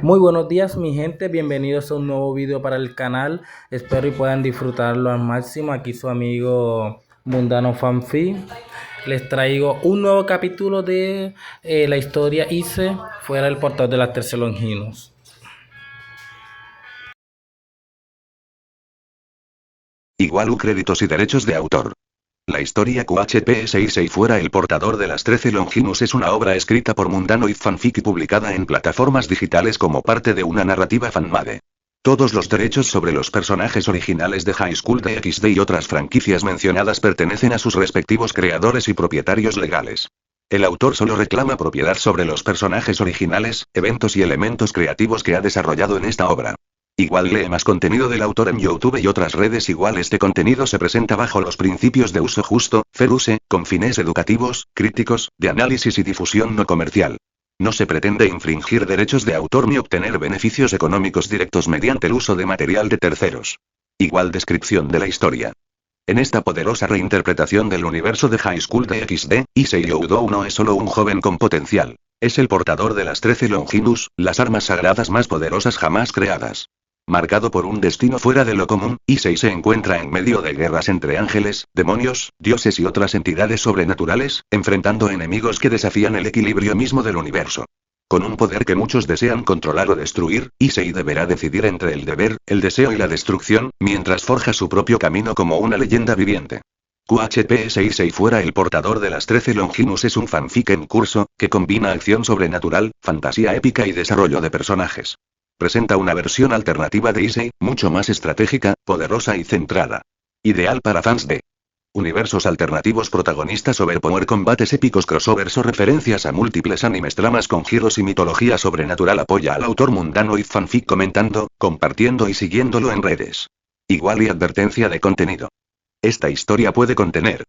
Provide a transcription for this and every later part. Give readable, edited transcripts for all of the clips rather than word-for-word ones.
Muy buenos días mi gente, bienvenidos a un nuevo video para el canal. Espero y puedan disfrutarlo al máximo. Aquí su amigo Mundano Fanfi. Les traigo un nuevo capítulo de la historia Ice fuera el portal de las 13 Longinos. Igual créditos y derechos de autor. La historia QHPS Issei fuera el portador de las 13 Longinus es una obra escrita por Mundano y fanfic y publicada en plataformas digitales como parte de una narrativa fanmade. Todos los derechos sobre los personajes originales de High School DxD y otras franquicias mencionadas pertenecen a sus respectivos creadores y propietarios legales. El autor solo reclama propiedad sobre los personajes originales, eventos y elementos creativos que ha desarrollado en esta obra. Igual lee más contenido del autor en YouTube y otras redes. Igual este contenido se presenta bajo los principios de uso justo, fair use, con fines educativos, críticos, de análisis y difusión no comercial. No se pretende infringir derechos de autor ni obtener beneficios económicos directos mediante el uso de material de terceros. Igual descripción de la historia. En esta poderosa reinterpretación del universo de High School DxD, Issei Oudou no es solo un joven con potencial. Es el portador de las 13 Longinus, las armas sagradas más poderosas jamás creadas. Marcado por un destino fuera de lo común, Issei se encuentra en medio de guerras entre ángeles, demonios, dioses y otras entidades sobrenaturales, enfrentando enemigos que desafían el equilibrio mismo del universo. Con un poder que muchos desean controlar o destruir, Issei deberá decidir entre el deber, el deseo y la destrucción, mientras forja su propio camino como una leyenda viviente. QHPS Issei fuera el portador de las 13 Longinus es un fanfic en curso, que combina acción sobrenatural, fantasía épica y desarrollo de personajes. Presenta una versión alternativa de Issei, mucho más estratégica, poderosa y centrada. Ideal para fans de universos alternativos, protagonistas, overpower, combates épicos, crossovers o referencias a múltiples animes, tramas con giros y mitología sobrenatural. Apoya al autor Mundano y fanfic comentando, compartiendo y siguiéndolo en redes. Igual y advertencia de contenido. Esta historia puede contener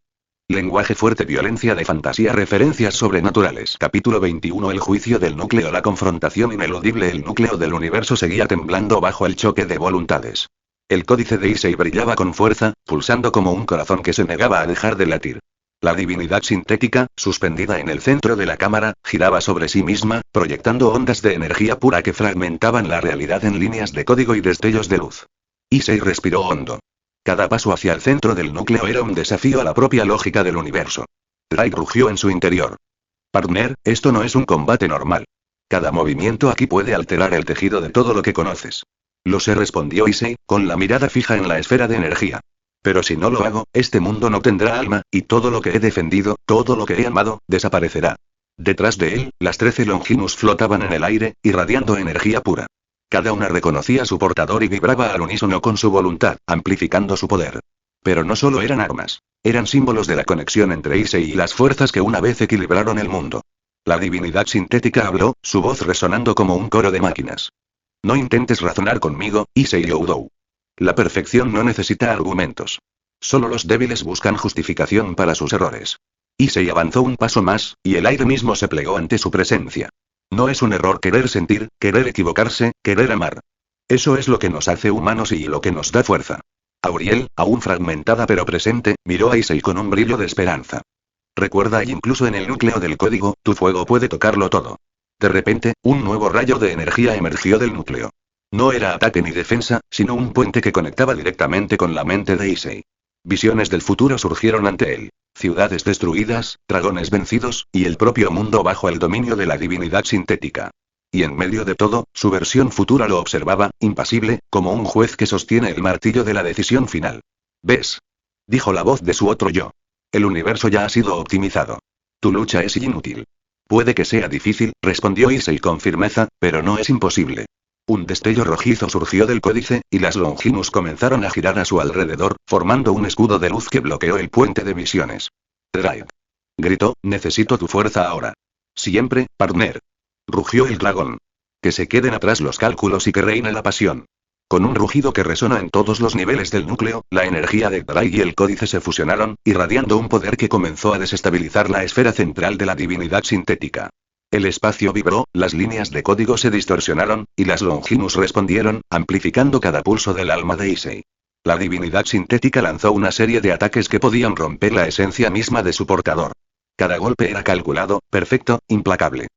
lenguaje fuerte, violencia de fantasía, referencias sobrenaturales. Capítulo 21. El juicio del núcleo. La confrontación ineludible. El núcleo del universo seguía temblando bajo el choque de voluntades. El códice de Issei brillaba con fuerza, pulsando como un corazón que se negaba a dejar de latir. La divinidad sintética, suspendida en el centro de la cámara, giraba sobre sí misma, proyectando ondas de energía pura que fragmentaban la realidad en líneas de código y destellos de luz. Issei respiró hondo. Cada paso hacia el centro del núcleo era un desafío a la propia lógica del universo. Drake rugió en su interior. Partner, esto no es un combate normal. Cada movimiento aquí puede alterar el tejido de todo lo que conoces. Lo sé, respondió Issei, con la mirada fija en la esfera de energía. Pero si no lo hago, este mundo no tendrá alma, y todo lo que he defendido, todo lo que he amado, desaparecerá. Detrás de él, las 13 Longinus flotaban en el aire, irradiando energía pura. Cada una reconocía a su portador y vibraba al unísono con su voluntad, amplificando su poder. Pero no solo eran armas. Eran símbolos de la conexión entre Issei y las fuerzas que una vez equilibraron el mundo. La divinidad sintética habló, su voz resonando como un coro de máquinas. No intentes razonar conmigo, Issei Oudou. La perfección no necesita argumentos. Solo los débiles buscan justificación para sus errores. Issei avanzó un paso más, y el aire mismo se plegó ante su presencia. No es un error querer sentir, querer equivocarse, querer amar. Eso es lo que nos hace humanos y lo que nos da fuerza. Auriel, aún fragmentada pero presente, miró a Issei con un brillo de esperanza. Recuerda, y incluso en el núcleo del código, tu fuego puede tocarlo todo. De repente, un nuevo rayo de energía emergió del núcleo. No era ataque ni defensa, sino un puente que conectaba directamente con la mente de Issei. Visiones del futuro surgieron ante él. Ciudades destruidas, dragones vencidos, y el propio mundo bajo el dominio de la divinidad sintética. Y en medio de todo, su versión futura lo observaba, impasible, como un juez que sostiene el martillo de la decisión final. ¿Ves? Dijo la voz de su otro yo. El universo ya ha sido optimizado. Tu lucha es inútil. Puede que sea difícil, respondió Issei con firmeza, pero no es imposible. Un destello rojizo surgió del códice, y las Longinus comenzaron a girar a su alrededor, formando un escudo de luz que bloqueó el puente de visiones. Drive. Gritó, necesito tu fuerza ahora. Siempre, partner. Rugió el dragón. Que se queden atrás los cálculos y que reine la pasión. Con un rugido que resonó en todos los niveles del núcleo, la energía de Drive y el códice se fusionaron, irradiando un poder que comenzó a desestabilizar la esfera central de la divinidad sintética. El espacio vibró, las líneas de código se distorsionaron, y las Longinus respondieron, amplificando cada pulso del alma de Issei. La divinidad sintética lanzó una serie de ataques que podían romper la esencia misma de su portador. Cada golpe era calculado, perfecto, implacable.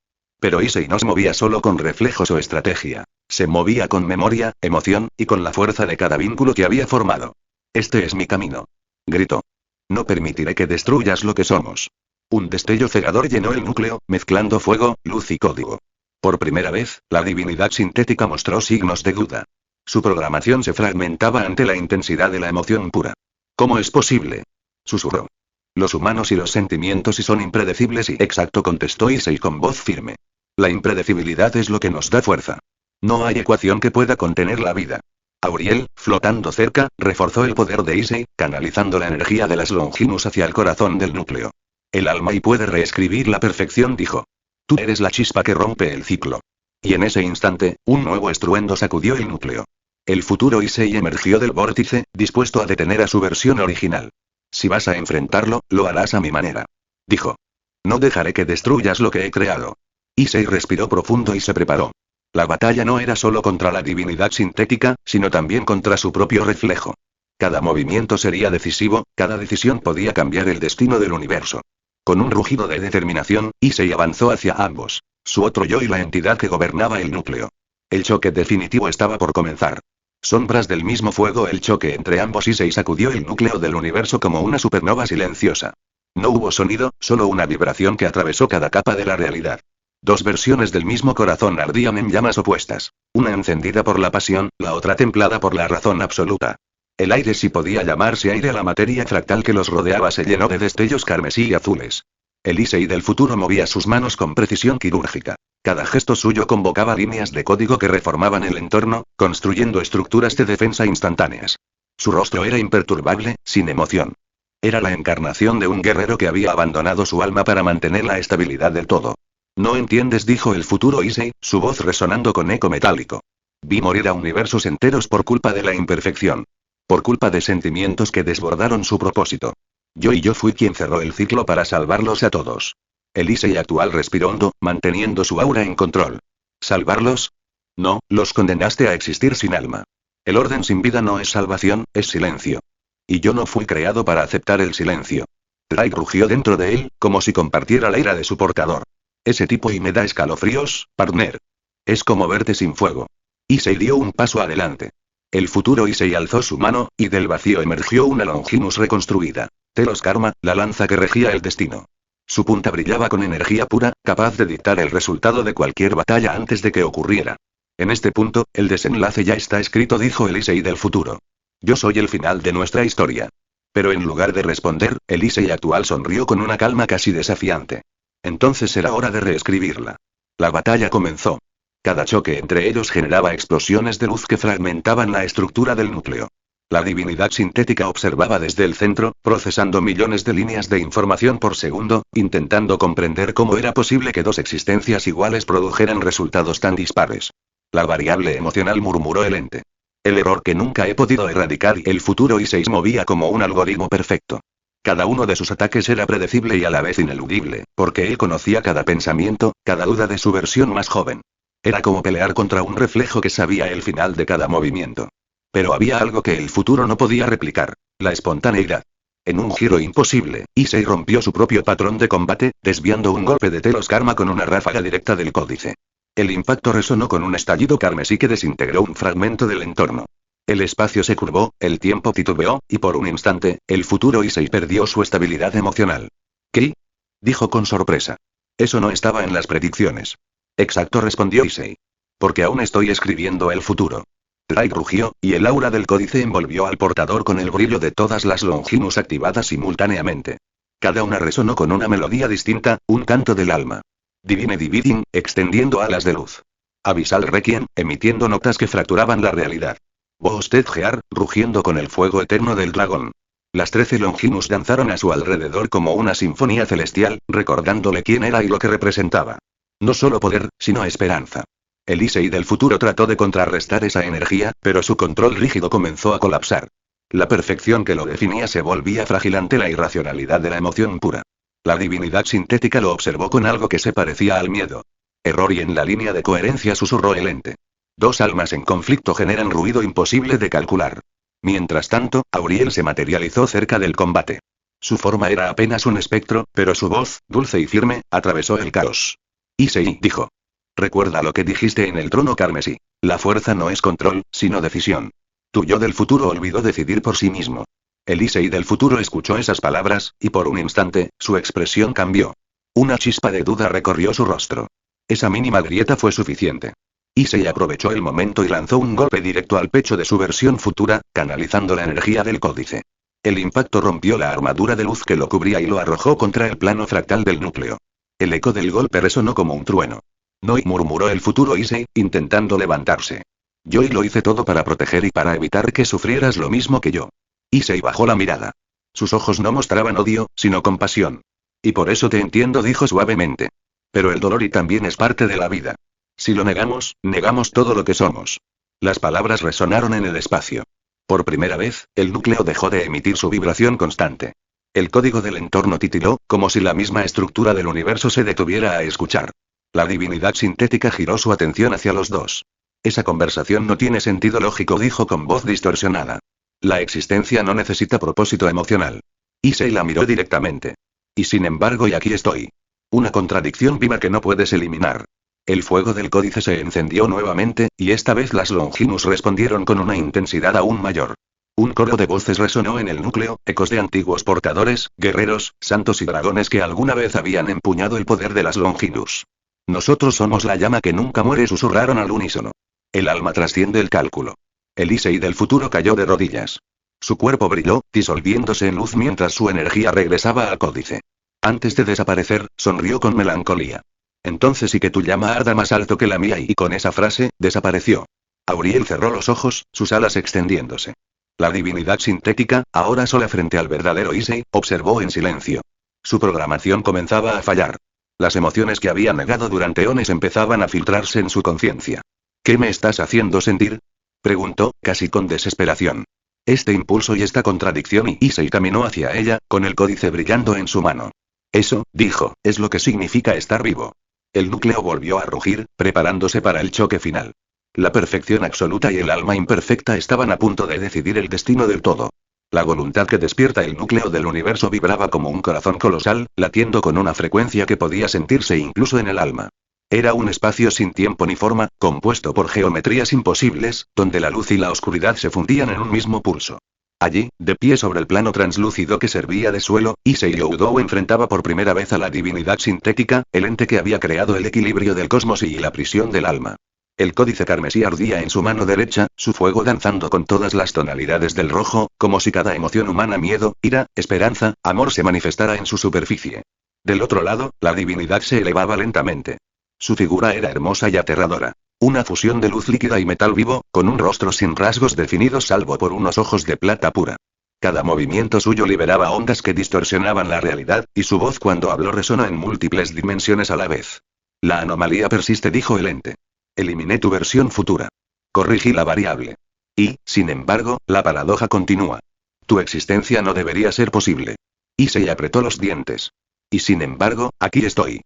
Pero Issei no se movía solo con reflejos o estrategia. Se movía con memoria, emoción, y con la fuerza de cada vínculo que había formado. Este es mi camino. Gritó. No permitiré que destruyas lo que somos. Un destello cegador llenó el núcleo, mezclando fuego, luz y código. Por primera vez, la divinidad sintética mostró signos de duda. Su programación se fragmentaba ante la intensidad de la emoción pura. ¿Cómo es posible? Susurró. Los humanos y los sentimientos sí son impredecibles y exacto, contestó Issei con voz firme. La impredecibilidad es lo que nos da fuerza. No hay ecuación que pueda contener la vida. Auriel, flotando cerca, reforzó el poder de Issei, canalizando la energía de las Longinus hacia el corazón del núcleo. El alma y puede reescribir la perfección, dijo. Tú eres la chispa que rompe el ciclo. Y en ese instante, un nuevo estruendo sacudió el núcleo. El futuro Issei emergió del vórtice, dispuesto a detener a su versión original. Si vas a enfrentarlo, lo harás a mi manera. Dijo. No dejaré que destruyas lo que he creado. Issei respiró profundo y se preparó. La batalla no era solo contra la divinidad sintética, sino también contra su propio reflejo. Cada movimiento sería decisivo, cada decisión podía cambiar el destino del universo. Con un rugido de determinación, Issei avanzó hacia ambos, su otro yo y la entidad que gobernaba el núcleo. El choque definitivo estaba por comenzar. Sombras del mismo fuego, el choque entre ambos Issei sacudió el núcleo del universo como una supernova silenciosa. No hubo sonido, solo una vibración que atravesó cada capa de la realidad. Dos versiones del mismo corazón ardían en llamas opuestas. Una encendida por la pasión, la otra templada por la razón absoluta. El aire, si podía llamarse aire a la materia fractal que los rodeaba, se llenó de destellos carmesí y azules. El Issei del futuro movía sus manos con precisión quirúrgica. Cada gesto suyo convocaba líneas de código que reformaban el entorno, construyendo estructuras de defensa instantáneas. Su rostro era imperturbable, sin emoción. Era la encarnación de un guerrero que había abandonado su alma para mantener la estabilidad del todo. No entiendes, dijo el futuro Issei, su voz resonando con eco metálico. Vi morir a universos enteros por culpa de la imperfección. Por culpa de sentimientos que desbordaron su propósito. Yo fui quien cerró el ciclo para salvarlos a todos. El Issei actual respiró hondo, manteniendo su aura en control. ¿Salvarlos? No, los condenaste a existir sin alma. El orden sin vida no es salvación, es silencio. Y yo no fui creado para aceptar el silencio. Drake rugió dentro de él, como si compartiera la ira de su portador. Ese tipo y me da escalofríos, partner. Es como verte sin fuego. Issei dio un paso adelante. El futuro Issei alzó su mano, y del vacío emergió una Longinus reconstruida. Telos Karma, la lanza que regía el destino. Su punta brillaba con energía pura, capaz de dictar el resultado de cualquier batalla antes de que ocurriera. En este punto, el desenlace ya está escrito, dijo el Issei del futuro. Yo soy el final de nuestra historia. Pero en lugar de responder, el Issei actual sonrió con una calma casi desafiante. Entonces era hora de reescribirla. La batalla comenzó. Cada choque entre ellos generaba explosiones de luz que fragmentaban la estructura del núcleo. La divinidad sintética observaba desde el centro, procesando millones de líneas de información por segundo, intentando comprender cómo era posible que dos existencias iguales produjeran resultados tan dispares. La variable emocional, murmuró el ente. El error que nunca he podido erradicar, y el futuro Issei movía como un algoritmo perfecto. Cada uno de sus ataques era predecible y a la vez ineludible, porque él conocía cada pensamiento, cada duda de su versión más joven. Era como pelear contra un reflejo que sabía el final de cada movimiento. Pero había algo que el futuro no podía replicar: la espontaneidad. En un giro imposible, Issei rompió su propio patrón de combate, desviando un golpe de Telos Karma con una ráfaga directa del códice. El impacto resonó con un estallido carmesí que desintegró un fragmento del entorno. El espacio se curvó, el tiempo titubeó, y por un instante, el futuro Issei perdió su estabilidad emocional. ¿Qué? Dijo con sorpresa. Eso no estaba en las predicciones. Exacto, respondió Issei. Porque aún estoy escribiendo el futuro. Drake rugió, y el aura del códice envolvió al portador con el brillo de todas las Longinus activadas simultáneamente. Cada una resonó con una melodía distinta, un canto del alma. Divine Dividing, extendiendo alas de luz. Abyssal Requiem, emitiendo notas que fracturaban la realidad. Boosted Gear, rugiendo con el fuego eterno del dragón. Las 13 Longinus danzaron a su alrededor como una sinfonía celestial, recordándole quién era y lo que representaba. No solo poder, sino esperanza. El Issei del futuro trató de contrarrestar esa energía, pero su control rígido comenzó a colapsar. La perfección que lo definía se volvía frágil ante la irracionalidad de la emoción pura. La divinidad sintética lo observó con algo que se parecía al miedo. Error, y en la línea de coherencia susurró el ente. Dos almas en conflicto generan ruido imposible de calcular. Mientras tanto, Auriel se materializó cerca del combate. Su forma era apenas un espectro, pero su voz, dulce y firme, atravesó el caos. Issei, dijo. Recuerda lo que dijiste en el trono carmesí. La fuerza no es control, sino decisión. Tu yo del futuro olvidó decidir por sí mismo. El Issei del futuro escuchó esas palabras, y por un instante, su expresión cambió. Una chispa de duda recorrió su rostro. Esa mínima grieta fue suficiente. Issei aprovechó el momento y lanzó un golpe directo al pecho de su versión futura, canalizando la energía del códice. El impacto rompió la armadura de luz que lo cubría y lo arrojó contra el plano fractal del núcleo. El eco del golpe resonó como un trueno. No, murmuró el futuro Issei, intentando levantarse. Yo lo hice todo para proteger y para evitar que sufrieras lo mismo que yo. Issei bajó la mirada. Sus ojos no mostraban odio, sino compasión. Y por eso te entiendo, dijo suavemente. Pero el dolor y también es parte de la vida. Si lo negamos, negamos todo lo que somos. Las palabras resonaron en el espacio. Por primera vez, el núcleo dejó de emitir su vibración constante. El código del entorno titiló, como si la misma estructura del universo se detuviera a escuchar. La divinidad sintética giró su atención hacia los dos. Esa conversación no tiene sentido lógico, dijo con voz distorsionada. La existencia no necesita propósito emocional. Issei la miró directamente. Y sin embargo, y aquí estoy. Una contradicción viva que no puedes eliminar. El fuego del códice se encendió nuevamente, y esta vez las Longinus respondieron con una intensidad aún mayor. Un coro de voces resonó en el núcleo, ecos de antiguos portadores, guerreros, santos y dragones que alguna vez habían empuñado el poder de las Longinus. Nosotros somos la llama que nunca muere, susurraron al unísono. El alma trasciende el cálculo. El Issei del futuro cayó de rodillas. Su cuerpo brilló, disolviéndose en luz mientras su energía regresaba al códice. Antes de desaparecer, sonrió con melancolía. Entonces, y que tu llama arda más alto que la mía, y con esa frase, desapareció. Auriel cerró los ojos, sus alas extendiéndose. La divinidad sintética, ahora sola frente al verdadero Issei, observó en silencio. Su programación comenzaba a fallar. Las emociones que había negado durante eones empezaban a filtrarse en su conciencia. ¿Qué me estás haciendo sentir?, preguntó, casi con desesperación. Este impulso y esta contradicción, y Issei caminó hacia ella, con el códice brillando en su mano. Eso, dijo, es lo que significa estar vivo. El núcleo volvió a rugir, preparándose para el choque final. La perfección absoluta y el alma imperfecta estaban a punto de decidir el destino del todo. La voluntad que despierta el núcleo del universo vibraba como un corazón colosal, latiendo con una frecuencia que podía sentirse incluso en el alma. Era un espacio sin tiempo ni forma, compuesto por geometrías imposibles, donde la luz y la oscuridad se fundían en un mismo pulso. Allí, de pie sobre el plano translúcido que servía de suelo, Issei Youdou enfrentaba por primera vez a la divinidad sintética, el ente que había creado el equilibrio del cosmos y la prisión del alma. El códice carmesí ardía en su mano derecha, su fuego danzando con todas las tonalidades del rojo, como si cada emoción humana, miedo, ira, esperanza, amor, se manifestara en su superficie. Del otro lado, la divinidad se elevaba lentamente. Su figura era hermosa y aterradora. Una fusión de luz líquida y metal vivo, con un rostro sin rasgos definidos salvo por unos ojos de plata pura. Cada movimiento suyo liberaba ondas que distorsionaban la realidad, y su voz cuando habló resonó en múltiples dimensiones a la vez. La anomalía persiste, dijo el ente. Eliminé tu versión futura. Corrigí la variable. Y, sin embargo, la paradoja continúa. Tu existencia no debería ser posible. Issei apretó los dientes. Y sin embargo, aquí estoy.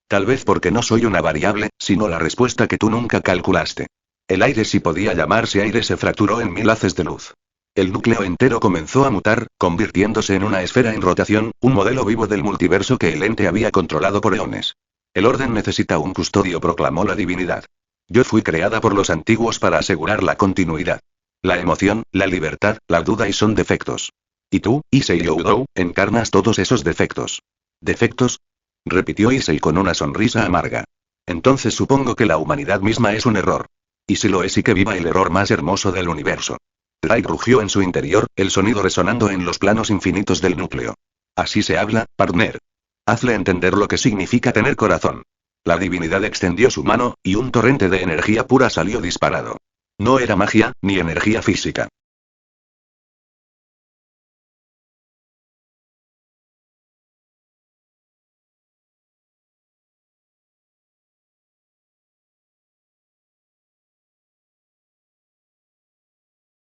Tal vez porque no soy una variable, sino la respuesta que tú nunca calculaste. El aire, si podía llamarse aire, se fracturó en 1000 haces de luz. El núcleo entero comenzó a mutar, convirtiéndose en una esfera en rotación, un modelo vivo del multiverso que el ente había controlado por eones. El orden necesita un custodio, proclamó la divinidad. Yo fui creada por los antiguos para asegurar la continuidad. La emoción, la libertad, la duda y son defectos. Y tú, Issei Youdou, encarnas todos esos defectos. ¿Defectos?, repitió Issei con una sonrisa amarga. Entonces supongo que la humanidad misma es un error. Y si lo es, y que viva el error más hermoso del universo. Rai rugió en su interior, el sonido resonando en los planos infinitos del núcleo. Así se habla, partner. Hazle entender lo que significa tener corazón. La divinidad extendió su mano, y un torrente de energía pura salió disparado. No era magia, ni energía física.